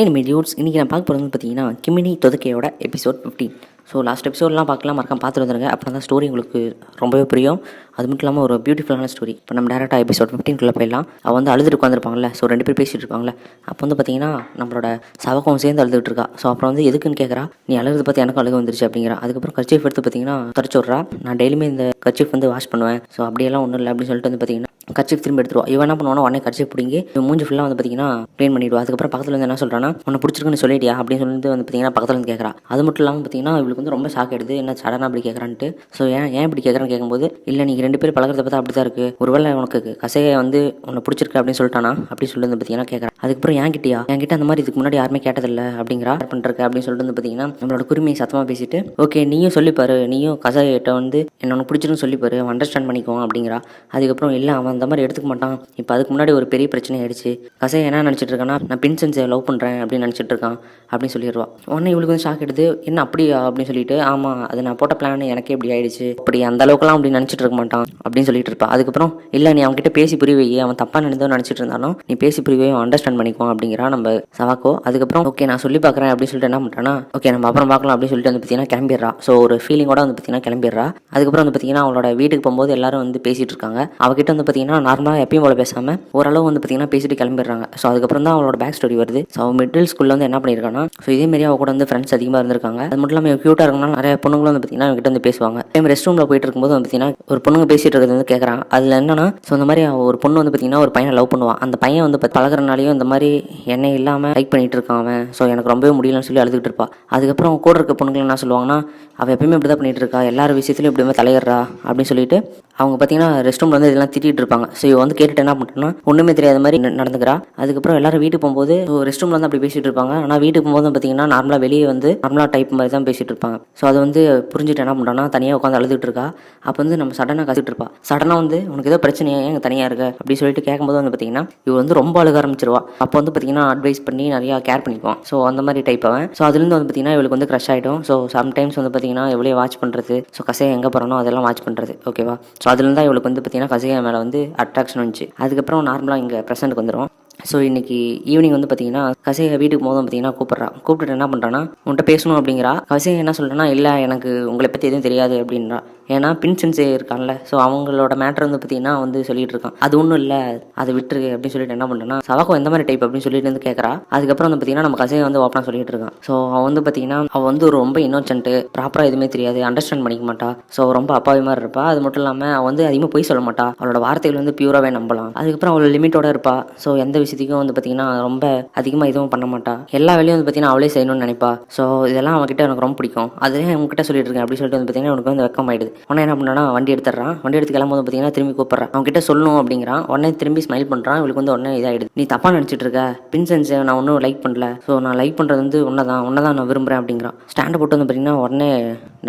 ஹே dudes, இன்றைக்கி நான் பார்க்க போகிறது பார்த்தீங்கன்னா கிமினி தொதுக்கையோட எபிசோட் 15. ஸோ லாஸ்ட் எபிசோடெலாம் பார்க்கலாம், மறக்காம பார்த்துட்டு வந்துருங்க. அப்புறம் தான் ஸ்டோரி உங்களுக்கு ரொம்பவே புரியும். அது மட்டும் இல்லாமல் ஒரு பியூட்டிஃபுல்லான ஸ்டோரி. இப்போ நம்ம டேரெக்டாக எபிசோட் 15 போயிடலாம். அவள் வந்து அழுதுட்டு உட்காந்துருப்பாங்கல்ல, ஸோ 2 பேர் பேசிகிட்டு இருப்பாங்களே. அப்போ வந்து பார்த்தீங்கன்னா நம்மளோட சவக்கம் சேர்ந்து அழுதுட்டு இருக்கா. ஸோ அப்புறம் வந்து எதுக்குன்னு கேட்குறா. நீ அழுது பார்த்து எனக்கும் அழுக வந்துருச்சு அப்படிங்கிறா. அதுக்கப்புறம் கர்ச்சீஃப் எடுத்து பார்த்தீங்கன்னா தொடச்சி விட்றா. நான் டெய்லியுமே இந்த கர்ச்சீஃப் வந்து வாஷ் பண்ணுவேன், ஸோ அப்படியெல்லாம் ஒன்றும் இல்லை அப்படின்னு சொல்லிட்டு வந்து பார்த்தீங்கன்னா கர்ச்சீஃப் திரும்பி எடுத்துருவா. இவன் என்ன பண்ணுவானா, உடனே கர்ச்சீஃப் பிடிங்கி மூஞ்சி ஃபுல்லாக வந்து பார்த்தீங்கன்னா க்ளீன் பண்ணிவிடுவா. அதுக்கப்புறம் பக்கத்தில் வந்து என்ன சொல்கிறான்னா, உன்னை பிடிச்சிருக்குன்னு சொல்லிட்டியா அப்படின்னு சொல்லிட்டு வந்து பார்த்தீங்கன்னா பக்கத்தில் வந்து கேட்குறா. அது மட்டும் இல்லாமல் பார்த்தீங்கன்னா இவளுக்கு வந்து ரொம்ப ஷாக் எடுது, என்ன சடனாக அப்படி கேட்குறான்ட்டு. ஸோ ஏன் இப்படி கேட்குறான்னு கேட்கும்போது, இல்லை நீங்கள் 2 பேர் பழகிறத பார்த்தா அப்படி தான் இருக்குது, ஒருவேளை உனக்கு கசையை வந்து உன்னை பிடிச்சிருக்கு அப்படின்னு சொல்லிட்டானா அப்படி சொல்லி வந்து பார்த்தீங்கன்னா கேட்குறா. அதுக்கப்புறம் என்கிட்ட அந்த மாதிரி இதுக்கு முன்னாடி யாருமே கேட்டதில்லை அப்படிங்கிறா. பண்ணுறக்கு அப்படின்னு சொல்லிட்டு வந்து பார்த்தீங்கன்னா நம்மளோட குருமையை சத்தமாக பேசிட்டு, ஓகே நீயும் சொல்லிப்பாரு, நீயும் கசையிட்ட வந்து என்ன பிடிச்சிருன்னு சொல்லிப்பாரு, அவன் அண்டர்ஸ்டாண்ட் பண்ணிக்குவான் அப்படிங்கிறா. அதுக்கப்புறம் இல்லை அவன் அந்த மாதிரி எடுத்துக்க மாட்டான், இப்போ அதுக்கு முன்னாடி ஒரு பெரிய பிரச்சனை ஆயிடுச்சு, கசை என்ன நினச்சிட்டு இருக்கான்னா நான் பின்சன்ஸை லவ் பண்ணுறேன் அப்படின்னு நினச்சிட்டு இருக்கான் அப்படின்னு சொல்லிடுவா. உடனே இவளுக்கு வந்து ஷாக் எடுத்து, என்ன அப்படியா அப்படின்னு சொல்லிட்டு, ஆமாம் அது நான் போட்ட பிளான் எனக்கே இப்படி ஆயிடுச்சு, அப்படி அந்த அளவுக்குலாம் அப்படி நினச்சிட்டு இருக்க மாட்டான் அப்படின்னு சொல்லிட்டு இருப்பா. அதுக்கப்புறம் இல்லை நீ அவன்கிட்ட பேசி புரியவை, அவன் தப்பாக நினச்சிட்டு இருந்தாலும் நீ பேசி புரியவே அவன் அண்டர்ஸ்டாண்ட் பண்ணிக்குவான் அப்படிங்கிறா நம்ம சவாக்கோ. அதுக்கப்புறம் ஓகே நான் சொல்லி பார்க்குறேன் அப்படின்னு சொல்லிட்டு என்ன பண்ணுறான்னா, ஓகே நம்ம அப்புறம் பார்க்கலாம் அப்படின்னு சொல்லிட்டு வந்து பார்த்தீங்கன்னா கிளம்பிடுறா. ஸோ ஒரு ஃபீலிங்கோட வந்து பார்த்தீங்கன்னா கிளம்பிடுறா. அதுக்கப்புறம் வந்து பார்த்தீங்கன்னா அவளோட வீட்டுக்கு போகும்போது எல்லாரும் வந்து பேசிட்டு இருக்காங்க. அவகிட்ட வந்து பார்த்தீங்கன்னா நார்மலாக எப்பயும் போல பேசாமல் ஓரளவு வந்து பார்த்தீங்கன்னா பேசிட்டு கிளம்பிடுறாங்க. ஸோ அதுக்கப்புறம் தான் அவளோட பேக் ஸ்டோரி வருது. ஸோ மிடில் ஸ்கூலில் வந்து என்ன பண்ணியிருக்காங்கன்னா, ஸோ இதேமாரி அவ கூட வந்து ஃப்ரெண்ட்ஸ் அதிகமாக இருந்திருக்காங்க. அது மட்டும் இல்லாமல் க்யூட்டாக இருக்கனால நிறைய பொண்ணுங்களும் வந்து பார்த்தீங்கன்னா அவங்ககிட்ட வந்து பேசுவாங்க. டைம் ரெஸ்ட் ரூமில் போயிட்டு இருக்கும்போது வந்து பார்த்தீங்கன்னா ஒரு பொண்ணுங்க பேசிட்டு இருக்கிறது வந்து கேட்குறான். அதில் என்னன்னா, ஸோ இந்த மாதிரி ஒரு பொண்ணு வந்து பார்த்தீங்கன்னா ஒரு பையனை லவ் பண்ணுவான். அந்த பையன் வந்து பழகிறனாலையும் இந்த மாதிரி என்னை இல்லாமல் லைக் பண்ணிட்டு இருக்கான் அவன், ஸோ எனக்கு ரொம்பவே முடியலன்னு சொல்லி அழுதுகிட்டு இருப்பா. அதுக்கப்புறம் கூட இருக்க பொண்ணுங்க என்ன சொல்லுவாங்கன்னா, அவள் எப்பயுமே இப்படி தான் பண்ணிட்டு இருக்கா, எல்லார் விஷயத்துலையும் இப்படியுமே தலையிடுறா அப்படின்னு சொல்லிட்டு அவங்க பார்த்தீங்கன்னா ரெஸ்ட் ரூமில் வந்து இதெல்லாம் திட்டிகிட்டு இருப்பாங்க. ஸோ இவ வந்து கேட்டுட்டு என்ன பண்ணுறேன்னா ஒன்றுமே தெரியாத மாதிரி நடந்துக்கிறா. அதுக்கப்புறம் எல்லாரும் வீட்டுக்கு போகும்போது ரெஸ்ட் ரூமில் வந்து அப்படி பேசிட்டு இருப்பாங்க. ஆனால் வீட்டுக்கு போகும்போது பார்த்தீங்கன்னா நார்மலாக வெளியே வந்து நார்மலாக டைப் மாதிரி தான் பேசிட்டு இருப்பாங்க. ஸோ அதை வந்து புரிஞ்சுட்டு என்ன பண்ணுறான்னா தனியாக உட்காந்து அழுதுட்டு இருக்கா. அப்போ வந்து நம்ம சடனாக கத்திட்டு இருப்பா. சடனாக வந்து உனக்கு ஏதோ பிரச்சனையா ஏன் தனியாக இருக்க அப்படின்னு சொல்லிட்டு கேட்கும்போது வந்து பார்த்தீங்கன்னா இவ வந்து ரொம்ப அழுக ஆரம்பிச்சிருவா. அப்போ வந்து பார்த்தீங்கன்னா அட்வைஸ் பண்ணி நிறையா கேர் பண்ணிக்குவான். ஸோ அந்த மாதிரி டைப் அவன். ஸோ அதுலேருந்து வந்து பார்த்தீங்கன்னா இவளுக்கு வந்து க்ரஷ் ஆகிடும். ஸோ சம்டைம்ஸ் வந்து பார்த்தீங்கன்னா எவ்வளோ வாட்ச் பண்ணுறது, ஸோ கசையை எங்கே போகிறனோ அதெல்லாம் வாட்ச் பண்ணுறது. ஓகேவா. ஸோ அதுலேருந்து தான் இவளுக்கு வந்து பார்த்தீங்கன்னா கசையை மேலே வந்து அட்ராக்ஷன் வந்துச்சு. அதுக்கப்புறம் நார்மலாக இங்கே ப்ரெசென்ட்டுக்கு வந்துடும். ஸோ இன்றைக்கி ஈவினிங் வந்து பார்த்தீங்கன்னா கசையை வீட்டுக்கு போதும் பார்த்தீங்கன்னா கூப்பிட்டுட்டு என்ன பண்ணுறான்னா உன்கிட்ட பேசணும் அப்படிங்கிறா. கசையை என்ன சொல்கிறேன்னா, இல்லை எனக்கு உங்களை பற்றி எதுவும் தெரியாது அப்படின்றா. ஏன்னா பின்சென்ஸே இருக்கான்ல, ஸோ அவங்களோட மேட்ரு வந்து பார்த்தீங்கன்னா வந்து சொல்லிட்டு இருக்கான். அது ஒன்றும் இல்லை, அதை விட்டுரு அப்படின்னு சொல்லிட்டு என்ன பண்ணுறேன்னா, சவாக்கம் எந்த மாதிரி டைப் அப்படின்னு சொல்லிட்டு வந்து கேட்குறா. அதுக்கப்புறம் வந்து பார்த்தீங்கன்னா நம்ம கசையை வந்து ஓப்பனாக சொல்லிட்டு இருக்கான். ஸோ அவன் வந்து பார்த்தீங்கன்னா அவள் வந்து ரொம்ப இன்னோசென்ட்டு, ப்ராப்பராக எதுவுமே தெரியாது, அண்டர்ஸ்டாண்ட் பண்ணிக்க மாட்டா. ஸோ ரொம்ப அப்பாவி மாதிரி இருப்பா. அது மட்டும் இல்லாமல் அவள் வந்து அதிகமாக போய் சொல்ல மாட்டா, அவளோட வார்த்தைகள் வந்து பியூராகவே நம்பலாம். அதுக்கப்புறம் அவளோட லிமிட்டோட இருப்பா. ஸோ எந்த விஷயத்துக்கும் வந்து பார்த்தீங்கன்னா ரொம்ப அதிகமாக எதுவும் பண்ண மாட்டா. எல்லா வேலையும் வந்து பார்த்தீங்கன்னா அவளே செய்யணும்னு நினைப்பா. ஸோ இதெல்லாம் அவன்கிட்ட எனக்கு ரொம்ப பிடிக்கும். அதே அவங்ககிட்ட சொல்லிட்டு இருக்கேன் அப்படின்னு சொல்லிட்டு வந்து பார்த்தீங்கன்னா உனக்கு வந்து வெக்கம் ஆயிடுது. உடனே என்ன பண்ணா வண்டி எடுத்துடுறான். வண்டி எடுத்து கிளம்பும்போது பார்த்தீங்கன்னா திரும்பி கூப்பிட்றான். அவன்கிட்ட சொல்லணும் அப்படிங்கிறான். உடனே திரும்பி ஸ்மைல் பண்ணுறான். இவளுக்கு வந்து உடனே இதாகிடுது. நீ தப்பாக நினச்சிட்டு இருக்க, பின்சென்ஸை நான் ஒன்றும் லைக் பண்ணல, ஸோ நான் லைக் பண்ணுறது வந்து உன்னை தான் நான் விரும்புகிறேன் அப்படிங்கிறான். ஸ்டாண்டை போட்டு வந்து பார்த்தீங்கன்னா உடனே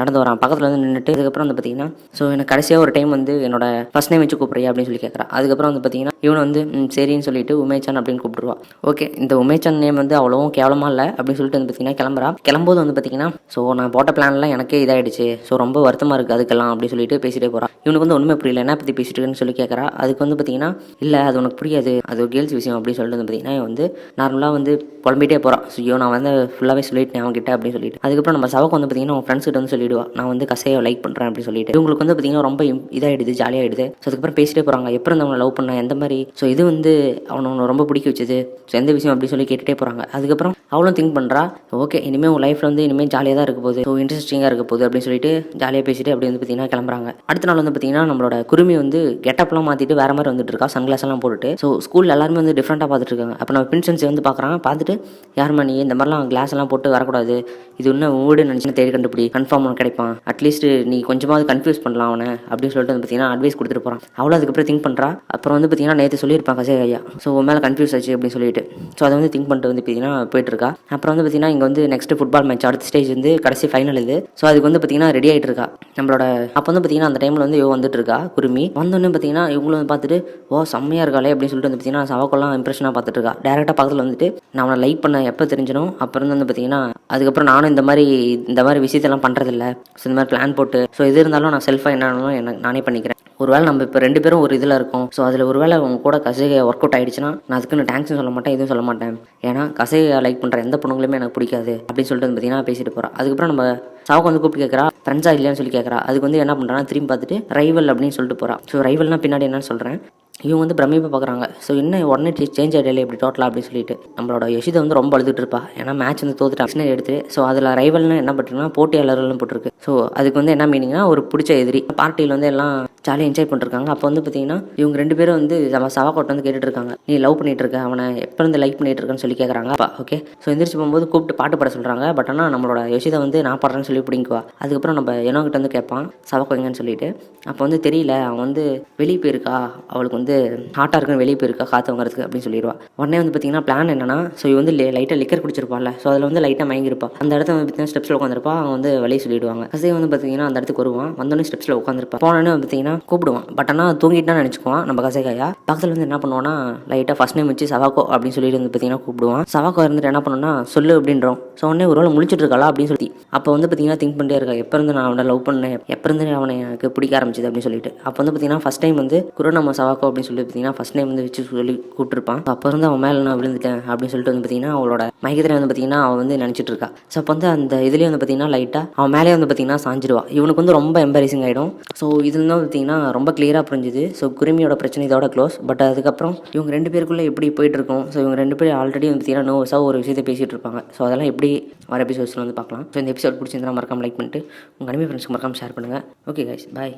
நடந்து வரான். பக்கத்தில் வந்து நின்றுட்டு அதுக்கப்புறம் வந்து பார்த்தீங்கன்னா ஸோ எனக்கு கடைசியாக ஒரு டைம் வந்து என்னோட ஃபர்ஸ்ட் நேம் வச்சு கூப்பிட்றியா அப்படின்னு சொல்லி கேட்குறா. அதுக்கப்புறம் வந்து பார்த்தீங்கன்னா இவனை வந்து சரின்னு சொல்லிட்டு உமேச்சான் அப்படின்னு கூப்பிடுவா. ஓகே இந்த உமேச்சான் நேம் வந்து அவ்வளோவும் கேவலமாக இல்லை அப்படின்னு சொல்லிட்டு வந்து பார்த்தீங்கன்னா கிளம்போது வந்து பார்த்தீங்கன்னா ஸோ நான் போட்ட பிளான்லாம் எனக்கே இதாகிடுச்சு, ஸோ ரொம்ப வருத்தமாக இருக்குது அதுக்கெல்லாம் அப்படின்னு சொல்லிட்டு பேசிட்டே போகிறான். இவனுக்கு வந்து ஒன்றுமே புரியல, என்ன பற்றி பேசிட்டு இருக்குன்னு சொல்லி கேட்குறா. அதுக்கு வந்து பார்த்தீங்கன்னா இல்லை அது உனக்கு புரியாது, அது ஒரு கேர்ள்ஸ் விஷயம் அப்படின்னு சொல்லிட்டு வந்து பார்த்தீங்கன்னா வந்து நார்மலாக வந்து புலம்பிகிட்டே போகிறான். ஸோ ஐயோ நான் வந்து ஃபுல்லாகவே சொல்லிட்டேன் அவன்கிட்ட அப்படின்னு சொல்லிட்டு. அதுக்கப்புறம் நம்ம சவக்கு வந்து பார்த்தீங்கன்னா உங்கள் ஃப்ரெண்ட்ஸ் கிட்ட வந்து சொல்லிடுவா, நான் வந்து கசையை லைக் பண்ணுறேன் அப்படின்னு சொல்லிட்டு. இவங்களுக்கு வந்து பார்த்தீங்கன்னா ரொம்ப இதாகிடுது, ஜாலியாகிடுது. ஸோ அதுக்கப்புறம் பேசிட்டே போகிறாங்க, எப்போ அவனை லவ் பண்ண, எந்த மாதிரி, ஸோ இது வந்து அவனை ரொம்ப பிடிக்க வச்சது, ஸோ எந்த விஷயம் அப்படின்னு சொல்லி கேட்டுகிட்டே போகிறாங்க. அதுக்கப்புறம் அவளும் திங்க் பண்ணுறா, ஓகே இனிமேல் உங்கள் லைஃப்பில் வந்து இனிமேல் ஜாலியாக தான் இருக்க போகுது, ஸோ இன்ட்ரெஸ்டிங்காக இருக்க போகுது அப்படின்னு சொல்லிட்டு ஜாலியாக பேசிட்டு அப்படி வந்து பார்த்தீங்கன்னா கிளம்புறாங்க. அடுத்த நாள் வந்து பார்த்தீங்கன்னா நம்மளோட குருமி வந்து கெட்டப்லாம் மாற்றிட்டு வேறு மாதிரி வந்துட்டு இருக்கா, சன்கிளாஸ் எல்லாம் போட்டுட்டு. ஸோ ஸ்கூலில் எல்லாருமே வந்து டிஃப்ரெண்ட்டாக பார்த்துட்டு இருக்காங்க. அப்போ நம்ம பின்சென்ஸை வந்து பார்க்குறான். பார்த்துட்டு யாருமா நீ இந்த மாதிரிலாம் கிளாஸ் எல்லாம் போட்டு வரக்கூடாது, இது இன்னும் வீடு நினச்சினா தேடி கண்டுபிடி, கன்ஃபார்ம் உனக்கு கிடைப்பான், அட்லீஸ்ட் நீ கொஞ்சமாவது கன்ஃபியூஸ் பண்ணலாம் அவனை அப்படின்னு சொல்லிட்டு வந்து பார்த்தீங்கன்னா அட்வைஸ் கொடுத்துட்டு போகிறான். அவ்வளோ அதுக்கப்புறம் திங்க் பண்ணுறா. அப்புறம் வந்து பார்த்தீங்கன்னா நேற்று சொல்லியிருப்பாங்க கசை ஐயா, ஸோ உன் மேலே கன்ஃபியூஸ் ஆச்சு அப்படின்னு சொல்லிட்டு. ஸோ அதை வந்து திங்க் பண்ணிட்டு வந்து பார்த்தீங்கன்னா போயிட்டு இருக்கா. அப்புறம் வந்து பார்த்தீங்கன்னா இங்கே வந்து நெக்ஸ்ட் ஃபுட்பால் மேட்ச் அடுத்த ஸ்டேஜ் வந்து கடைசி ஃபைனல் இது. ஸோ அதுக்கு வந்து பார்த்தீங்கன்னா ரெடி ஆகிட்டு இருக்கா நம்மளோட. அப்போ வந்து பார்த்தீங்கன்னா அந்த டைமில் வந்து இவ வந்துட்டு இருக்கா குருமி. வந்தோடனே பார்த்தீங்கன்னா இவங்களும் வந்து பார்த்துட்டு ஓ செம்மையாக இருக்காளே அப்படின்னு சொல்லிட்டு வந்து பார்த்தீங்கன்னா சவக்கெல்லாம் இம்ப்ரெஷனாக பார்த்துட்டு இருக்கா. டேரெக்டாக பக்கத்தில் வந்துட்டு நான் அவனை லைக் பண்ண எப்போ தெரிஞ்சனும் அப்புறம் வந்து பார்த்தீங்கன்னா அதுக்கப்புறம் நானும் இந்த மாதிரி விஷயத்தெல்லாம் பண்ணுறதில்ல, ஸோ இந்த மாதிரி பிளான் போட்டு ஸோ எது இருந்தாலும் நான் செல்ஃபாக என்னன்னு எனக்கு நானே பண்ணிக்கிறேன், ஒருவேளை நம்ம இப்போ 2 பேரும் ஒரு இதில் இருக்கோம். ஸோ அதில் ஒருவேளை உங்க கூட கசைகை ஒர்க் அவுட் ஆயிடுச்சுன்னா நான் அதுக்குன்னு தேங்க்ஸ்னு சொல்ல மாட்டேன், எதுவும் சொல்ல மாட்டேன். ஏன்னா கசையை லைக் பண்ணுற எந்த பொண்ணுங்களுமே எனக்கு பிடிக்காது அப்படின்னு சொல்லிட்டு வந்து பார்த்தீங்கன்னா பேசிட்டு போகிறா. அதுக்கப்புறம் நம்ம சாவுக்கு வந்து கூப்பிட்டு கேட்குறா, ஃப்ரெண்ட்ஸா இல்லையான்னு சொல்லி கேட்குறா. அதுக்கு வந்து என்ன பண்ணுறான்னா திரும்பி பார்த்துட்டு ரைவல் அப்படின்னு சொல்லிட்டு போகிறா. ஸோ ரைவல்னா பின்னாடி என்னன்னு சொல்கிறேன். இவங்க வந்து பிரமிப்பை பார்க்குறாங்க. ஸோ என்ன உடனே சேஞ்ச் ஆகிடல இப்படி டோட்டலாக அப்படின்னு சொல்லிட்டு நம்மளோட யஷிதை வந்து ரொம்ப அழுதுட்டு இருப்பா. ஏன்னா மேட்ச் வந்து தோத்துட்டாங்க எடுத்து. ஸோ அதில் ரைவல்னு என்ன பண்ணுறதுன்னா போட்டியாளர்கள்னு போட்டிருக்கு. ஸோ அதுக்கு வந்து என்ன மீனிங்னா ஒரு பிடிச்ச எதிரி. பார்ட்டியில் வந்து எல்லாம் ஜாலியாக என்ஜாய் பண்ணிருக்காங்க. அப்போ வந்து பார்த்தீங்கன்னா இவங்க 2 பேரும் வந்து சவாக்கோட்டை வந்து கேட்டுட்டு இருக்காங்க, நீ லவ் பண்ணிட்டு இருக்க, அவனை எப்போ இருந்து லைக் பண்ணிட்டு இருக்கன்னு சொல்லி கேட்குறாங்க. அப்பா ஓகே. ஸோ எந்திரிச்சு போகும்போது கூப்பிட்டு பாட்டு பாட சொல்கிறாங்க. பட் ஆனால் நம்மளோட யோசிதை வந்து நான் பாடுறேன்னு சொல்லி பிடிக்குவா. அதுக்கப்புறம் நம்ம கிட்ட வந்து கேட்பான் சவாக்கோ எங்கன்னு சொல்லிட்டு. அப்போ வந்து தெரியல, அவன் வந்து வெளியே போயிருக்கா, அவளுக்கு வந்து ஹாட்டாக இருக்குன்னு வெளியே போயிருக்கா காற்று வாங்குறதுக்கு அப்படின்னு சொல்லிடுவா. உடனே வந்து பார்த்தீங்கன்னா பிளான் என்னன்னா, ஸோ இவ வந்து லைட்டாக லிக்கர் குடிச்சிருப்பாள். ஸோ அதில் வந்து லைட்டாக மயங்கிருப்பா. அந்த இடத்துல வந்து பார்த்தீங்கன்னா ஸ்டெப்ஸில் உட்காந்துருப்பா. அவங்க வந்து வழி சொல்லிடுவாங்க. கசை வந்து பார்த்தீங்கன்னா அந்த இடத்துக்கு வருவான். வந்தோடனே ஸ்டெப்ஸில் உட்காந்துருப்பா. போனோடனே பார்த்தீங்கன்னா கூப்பிடுவான். பட் ஆனால் தூங்கிட்டு நினச்சிக்குவான் நம்ம கசைகாயா. பக்கத்தில் வந்து என்ன பண்ணுவான்னா லைட்டாக ஃபர்ஸ்ட் நேம் வச்சு சவாக்கோ அப்படின்னு சொல்லிட்டு வந்து பார்த்தீங்கன்னா கூப்பிடுவான். சவாக்கோ இருந்துட்டு என்ன பண்ணுன்னா சொல்லு அப்படின்றோம். ஸோ உடனே ஒரு வேளை முழிச்சிட்டு இருக்காளா அப்படின்னு சொல்லி அப்போ வந்து பார்த்தீங்கன்னா திங்க் பண்ணிட்டே இருக்கா, எப்போ இருந்து நான் அவனை லவ் பண்ணேன், எப்போ இருந்து அவனை எனக்கு பிடிக்க ஆரம்பிச்சது அப்படின்னு சொல்லிட்டு. அப்போ வந்து பார்த்தீங்கன்னா ஃபஸ்ட் டைம் வந்து குரோனமோ சவாக்கோ அப்படின்னு சொல்லி பார்த்தீங்கன்னா ஃபஸ்ட் டைம் வந்து வச்சு சொல்லி கூப்பிட்டுருப்பான். அப்போ இருந்து அவன் மேலே நான் விழுந்துட்டேன் அப்படின்னு சொல்லிட்டு வந்து பார்த்தீங்கன்னா அவளோட மயக்கத்தில் வந்து பார்த்தீங்கன்னா அவன் வந்து நினச்சிட்டு இருக்கா. ஸோ அப்போ வந்து அந்த இதுலேயே வந்து பார்த்தீங்கன்னா லைட்டாக அவன் மேலே வந்து பார்த்தீங்கன்னா சாஞ்சிடுவா. இவனுக்கு வந்து ரொம்ப எம்பரேசிங் ஆகிடும். ஸோ இதுல தான் பார்த்தீங்கன்னா ரொம்ப கிளியராக புரிஞ்சுது. ஸோ குருமியோட பிரச்சனை இதோட க்ளோஸ். பட் அதுக்கப்புறம் இவங்க 2 பேருக்குள்ளே எப்படி போயிட்டு இருக்கும். ஸோ இவங்க 2 பேரும் ஆல்ரெடி வந்து பார்த்தீங்கன்னா நோவஸாக ஒரு விஷயத்தை பேசிகிட்டு இருப்பாங்க. ஸோ அதெல்லாம் எப்படி வர எபிசோட்ஸில் வந்து பார்க்கலாம். ஸோ இந்த எபிசோட் பிடிச்சிருந்தா மறக்காம லைக் பண்ணிட்டு உங்கள் அனிமே ஃப்ரெண்ட்ஸ்க்கு மறக்காம ஷேர் பண்ணுங்கள். ஓகே கைஸ், பாய்.